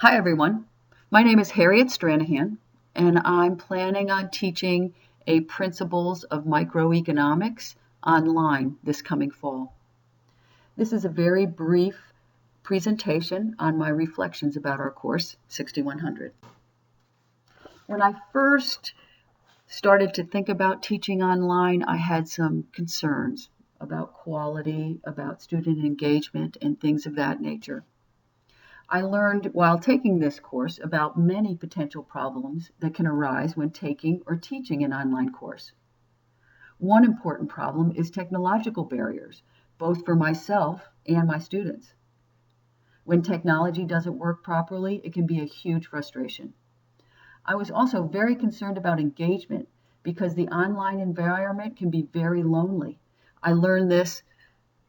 Hi everyone, my name is Harriet Stranahan and I'm planning on teaching a Principles of Microeconomics online this coming fall. This is a very brief presentation on my reflections about our course 6100. When I first started to think about teaching online, I had some concerns about quality, about student engagement, and things of that nature. I learned while taking this course about many potential problems that can arise when taking or teaching an online course. One important problem is technological barriers, both for myself and my students. When technology doesn't work properly, it can be a huge frustration. I was also very concerned about engagement because the online environment can be very lonely. I learned this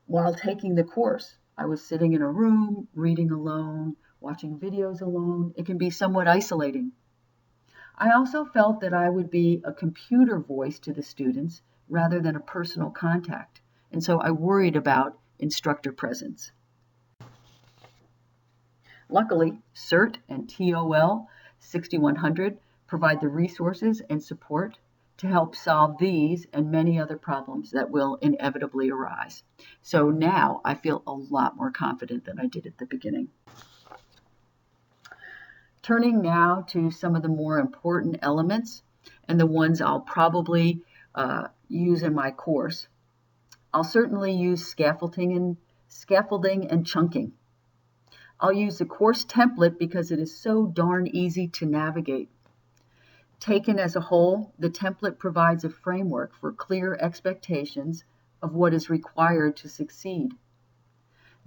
while taking the course. I was sitting in a room, reading alone, watching videos alone. It can be somewhat isolating. I also felt that I would be a computer voice to the students rather than a personal contact, and so I worried about instructor presence. Luckily, CERT and TOL 6100 provide the resources and support to help solve these and many other problems that will inevitably arise. So now I feel a lot more confident than I did at the beginning. Turning now to some of the more important elements and the ones I'll probably use in my course. I'll certainly use scaffolding and chunking. I'll use the course template because it is so darn easy to navigate. Taken as a whole, the template provides a framework for clear expectations of what is required to succeed.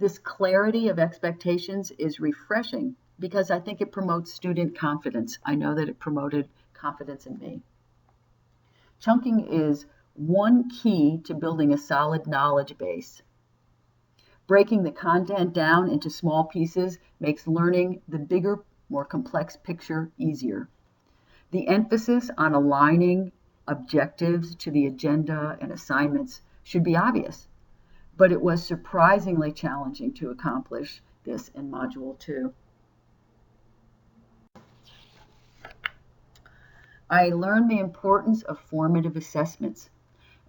This clarity of expectations is refreshing because I think it promotes student confidence. I know that it promoted confidence in me. Chunking is one key to building a solid knowledge base. Breaking the content down into small pieces makes learning the bigger, more complex picture easier. The emphasis on aligning objectives to the agenda and assignments should be obvious, but it was surprisingly challenging to accomplish this in Module 2. I learned the importance of formative assessments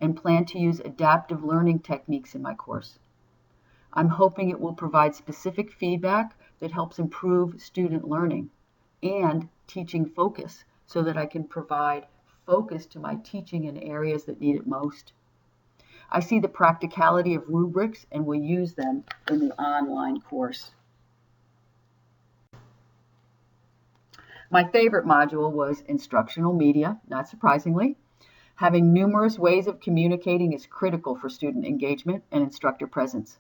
and plan to use adaptive learning techniques in my course. I'm hoping it will provide specific feedback that helps improve student learning and teaching focus so that I can provide focus to my teaching in areas that need it most. I see the practicality of rubrics and will use them in the online course. My favorite module was instructional media, not surprisingly. Having numerous ways of communicating is critical for student engagement and instructor presence.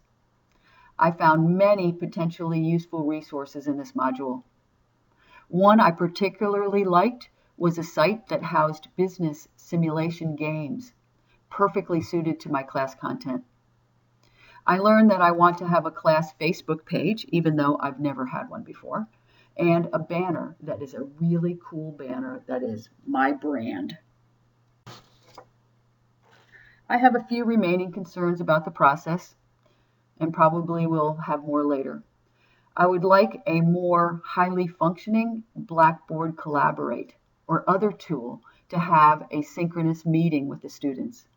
I found many potentially useful resources in this module. One I particularly liked was a site that housed business simulation games, perfectly suited to my class content. I learned that I want to have a class Facebook page, even though I've never had one before, and a banner that is a really cool banner that is my brand. I have a few remaining concerns about the process, and probably will have more later. I would like a more highly functioning Blackboard Collaborate or other tool to have a synchronous meeting with the students.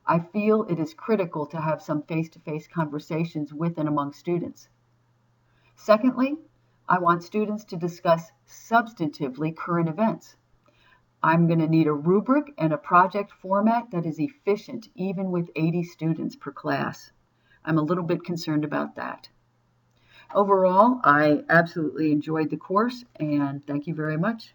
I feel it is critical to have some face-to-face conversations with and among students. Secondly, I want students to discuss substantively current events. I'm going to need a rubric and a project format that is efficient even with 80 students per class. I'm a little bit concerned about that. Overall, I absolutely enjoyed the course, and thank you very much.